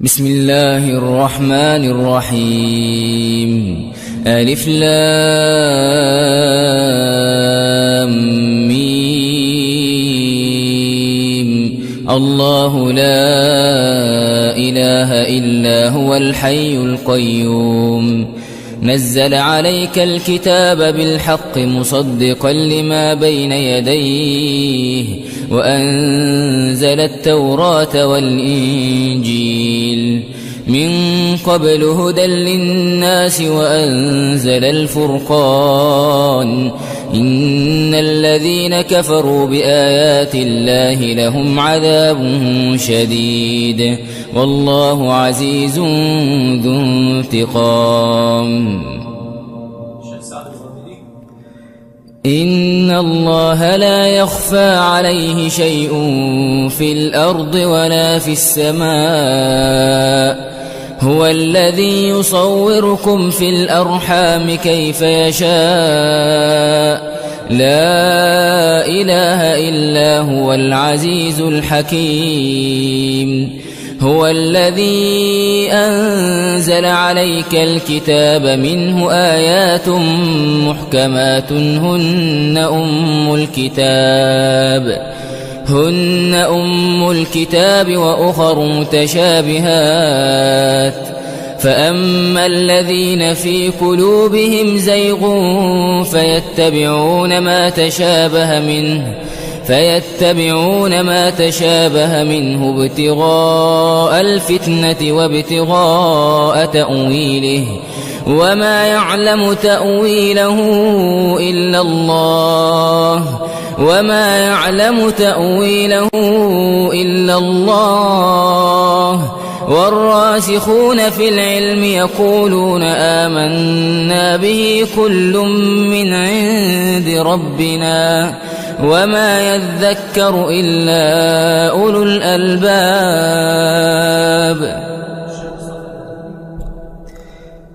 بسم الله الرحمن الرحيم. ألف لام ميم. الله لا إله إلا هو الحي القيوم. نزل عليك الكتاب بالحق مصدقا لما بين يديه وأنزل التوراة والإنجيل من قبل هدى للناس وأنزل الفرقان. إن الذين كفروا بآيات الله لهم عذاب شديد والله عزيز ذو انتقام. إن الله لا يخفى عليه شيء في الأرض ولا في السماء. هو الذي يصوركم في الأرحام كيف يشاء. لا إله إلا هو العزيز الحكيم. هو الذي أنزل عليك الكتاب منه آيات محكمات هن أم الكتاب وأخر متشابهات. فأما الذين في قلوبهم زيغ فيتبعون ما تشابه منه ابتغاء الفتنة وابتغاء تأويله وما يعلم تأويله إلا الله. والراسخون في العلم يقولون آمنا به كل من عند ربنا وما يذكر إلا أولو الألباب.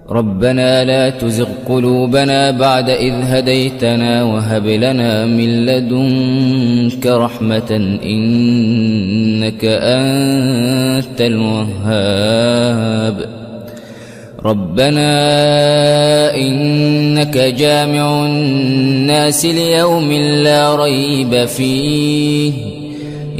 ربنا لا تزغ قلوبنا بعد إذ هديتنا وهب لنا من لدنك رحمة إنك أنت الوهاب. ربنا إنك جامع الناس ليوم لا ريب فيه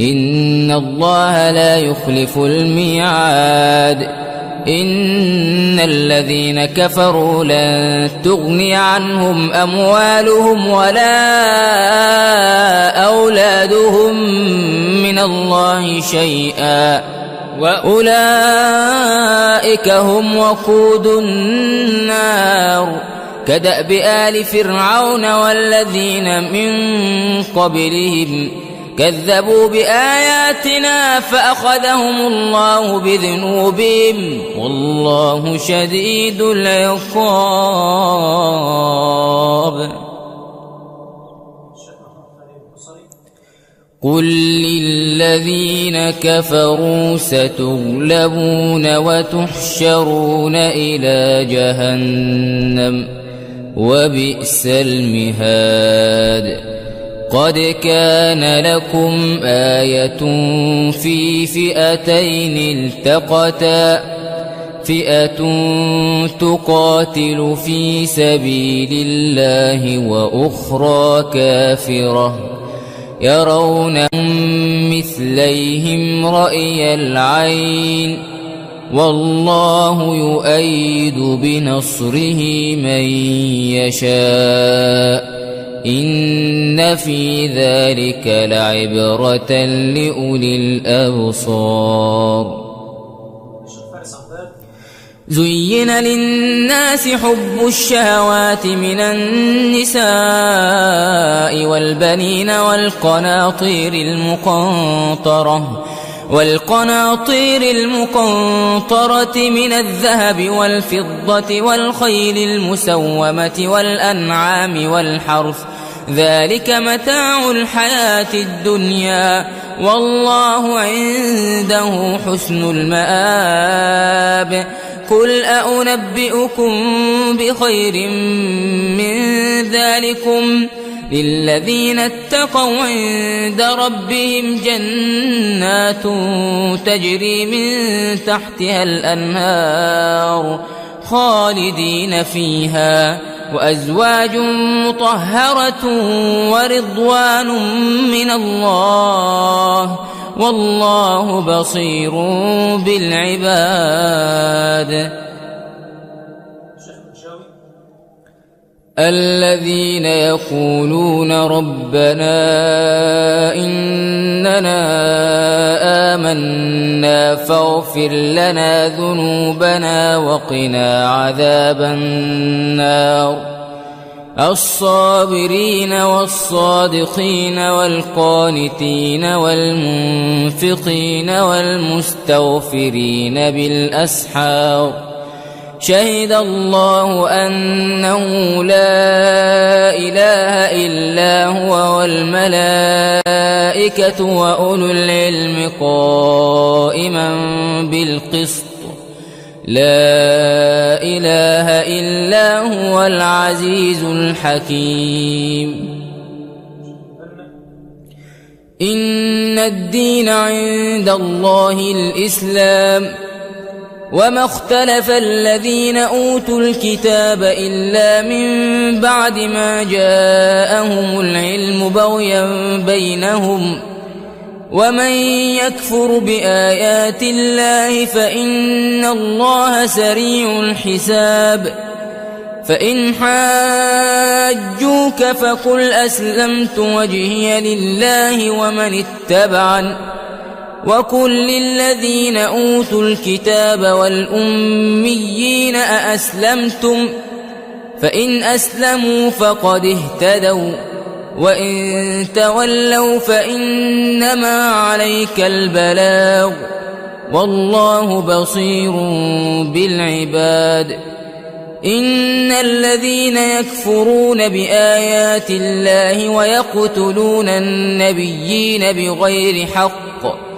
إن الله لا يخلف الميعاد. إن الذين كفروا لن تغني عنهم أموالهم ولا أولادهم من الله شيئا وأولئك هم وقود النار. كدأب آل فرعون والذين من قبلهم كذبوا بآياتنا فأخذهم الله بذنوبهم والله شديد العقاب. قل للذين كفروا ستغلبون وتحشرون إلى جهنم وبئس المهاد. قد كان لكم آية في فئتين التقتا فئة تقاتل في سبيل الله وأخرى كافرة يرونهم مثليهم رأي العين والله يؤيد بنصره من يشاء. إن في ذلك لعبرة لأولي الأبصار. زين للناس حب الشهوات من النساء والبنين والقناطير المقنطرة من الذهب والفضة والخيل المسومة والأنعام والحرث ذلك متاع الحياة الدنيا والله عنده حسن المآب. قل أنبئكم بخير من ذلكم للذين اتقوا عند ربهم جنات تجري من تحتها الأنهار خالدين فيها وأزواج مطهرة ورضوان من الله والله بصير بالعباد. الذين يقولون ربنا إننا آمنا فاغفر لنا ذنوبنا وقنا عذاب النار. الصابرين والصادقين والقانتين والمنفقين والمستغفرين بالأسحار. شهد الله أنه لا إله إلا هو والملائكة وأولو العلم قائما بالقسط لا إله إلا هو العزيز الحكيم. إن الدين عند الله الإسلام وما اختلف الذين أوتوا الكتاب إلا من بعد ما جاءهم العلم بغيا بينهم ومن يكفر بآيات الله فإن الله سريع الحساب. فإن حاجوك فقل أسلمت وجهي لله ومن اتبعن وقل للذين أوتوا الكتاب والأميين أأسلمتم فإن أسلموا فقد اهتدوا وإن تولوا فإنما عليك البلاغ والله بصير بالعباد. إن الذين يكفرون بآيات الله ويقتلون النبيين بغير حق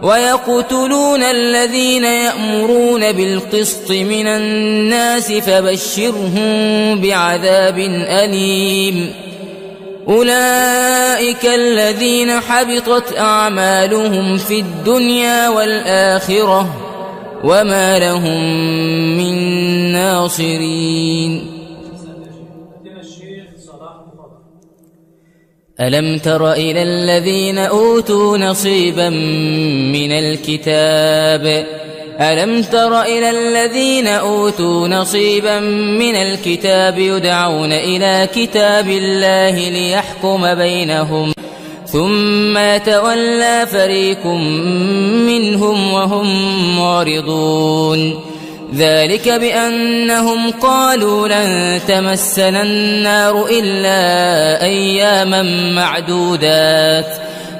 ويقتلون الذين يأمرون بالقسط من الناس فبشرهم بعذاب أليم. أولئك الذين حبطت أعمالهم في الدنيا والآخرة وما لهم من ناصرين. ألم تر إلى الذين أوتوا نصيبا من الكتاب ألم تر إلى الذين أوتوا نصيبا من الكتاب يدعون إلى كتاب الله ليحكم بينهم ثم يتولى فريق منهم وهم معرضون. ذلك بأنهم قالوا لن تمسنا النار إلا أياما معدودات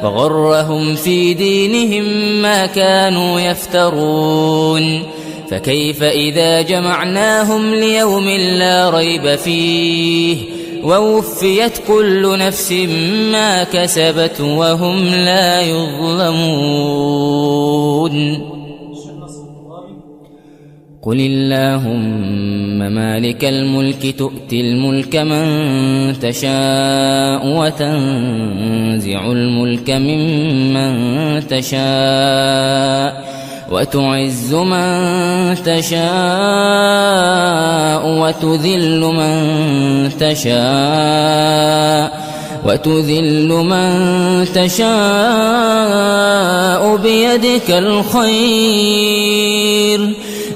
وغرهم في دينهم ما كانوا يفترون. فكيف إذا جمعناهم ليوم لا ريب فيه ووفيت كل نفس ما كسبت وهم لا يظلمون. قل اللهم مالك الملك تؤتي الملك من تشاء وتنزع الملك ممن تشاء وتعز من تشاء وتذل من تشاء بيدك الخير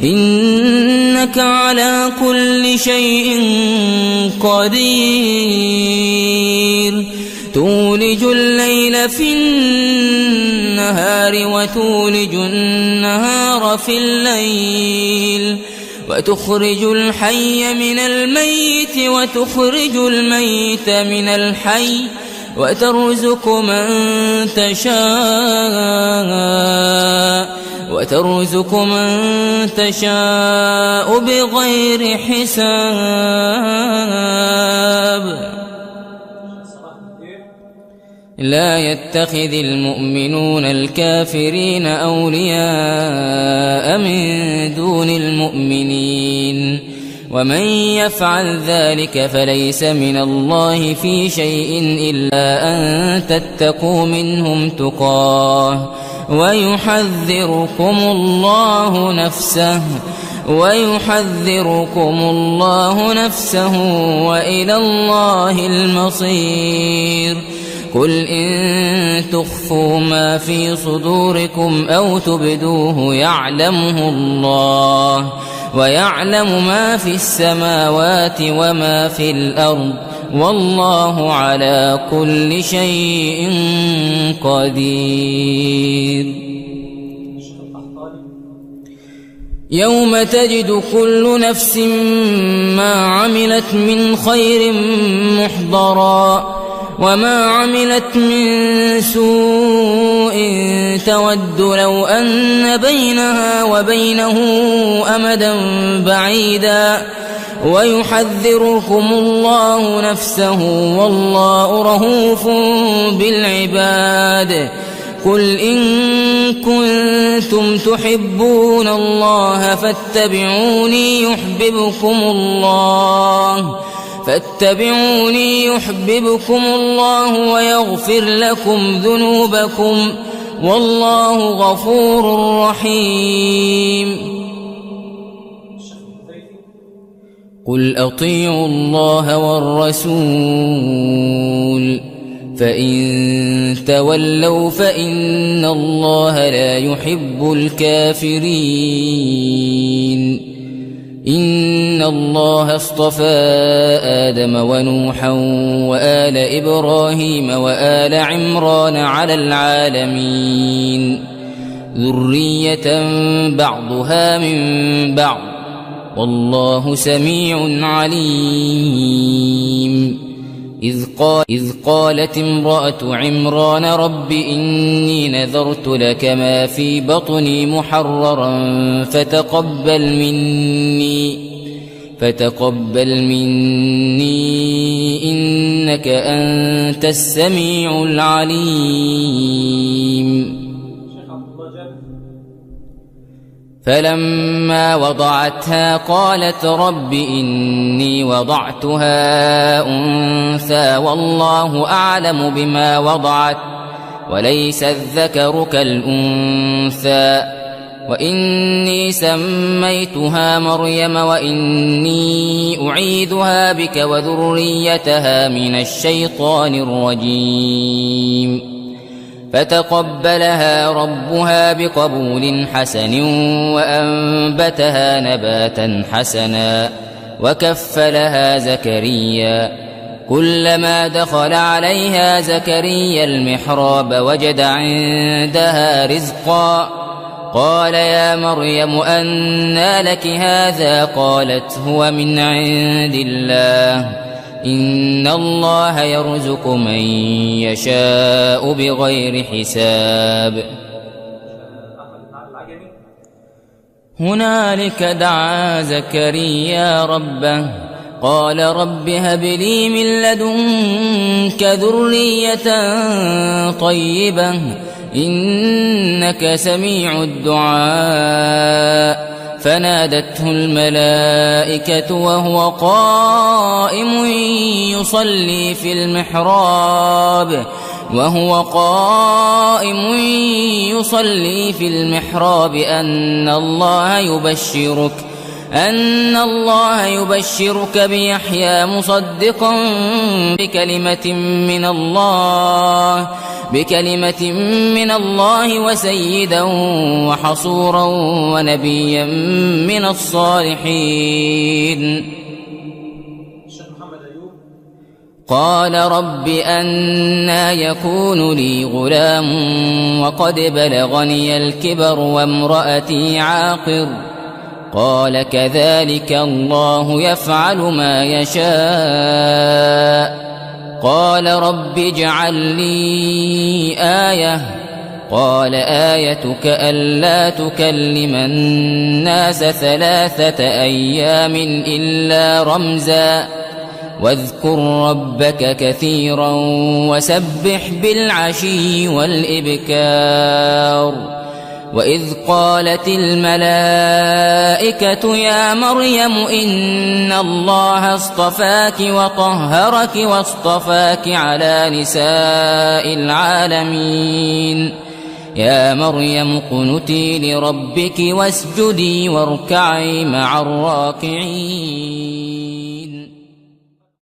إنك على كل شيء قدير. تولج الليل في النهار وتولج النهار في الليل وتخرج الحي من الميت وتخرج الميت من الحي وترزق من تشاء بغير حساب. لا يتخذ المؤمنون الكافرين أولياء من دون المؤمنين ومن يفعل ذلك فليس من الله في شيء إلا أن تتقوا منهم تقاه ويحذركم الله نفسه وإلى الله المصير. قل إن تخفوا ما في صدوركم أو تبدوه يعلمه الله ويعلم ما في السماوات وما في الأرض والله على كل شيء قدير. يوم تجد كل نفس ما عملت من خير محضرا وما عملت من سوء تود لو أن بينها وبينه أمدا بعيدا ويحذركم الله نفسه والله رؤوف بالعباد. قل إن كنتم تحبون الله فاتبعوني يحببكم الله ويغفر لكم ذنوبكم والله غفور رحيم. قل أطيعوا الله والرسول فإن تولوا فإن الله لا يحب الكافرين. إن الله اصطفى آدم ونوحا وآل إبراهيم وآل عمران على العالمين ذرية بعضها من بعض والله سميع عليم. إذ قالت امرأة عمران رب إني نذرت لك ما في بطني محررا فتقبل مني إنك أنت السميع العليم. فلما وضعتها قالت رب إني وضعتها أنثى والله أعلم بما وضعت وليس الذكر كالأنثى وإني سميتها مريم وإني أعيذها بك وذريتها من الشيطان الرجيم. فتقبلها ربها بقبول حسن وأنبتها نباتا حسنا وكفلها زكريا. كلما دخل عليها زكريا المحراب وجد عندها رزقا قال يا مريم أنى لك هذا قالت هو من عند الله إن الله يرزق من يشاء بغير حساب. هنالك دعا زكريا ربه قال رب هب لي من لدنك ذرية طيبة إنك سميع الدعاء. فنادته الملائكة وهو قائم يصلي في المحراب أن الله يبشرك بيحيى مصدقا بكلمة من الله وسيدا وحصورا ونبيا من الصالحين. قال رب أنى يكون لي غلام وقد بلغني الكبر وامرأتي عاقر قال كذلك الله يفعل ما يشاء. قال رب اجعل لي آية قال آيتك ألا تكلم الناس 3 أيام إلا رمزا واذكر ربك كثيرا وسبح بالعشي والإبكار وإذ قالت الملائكة يا مريم إن الله اصطفاك وطهرك واصطفاك على نساء العالمين يا مريم اقنتي لربك واسجدي واركعي مع الراكعين.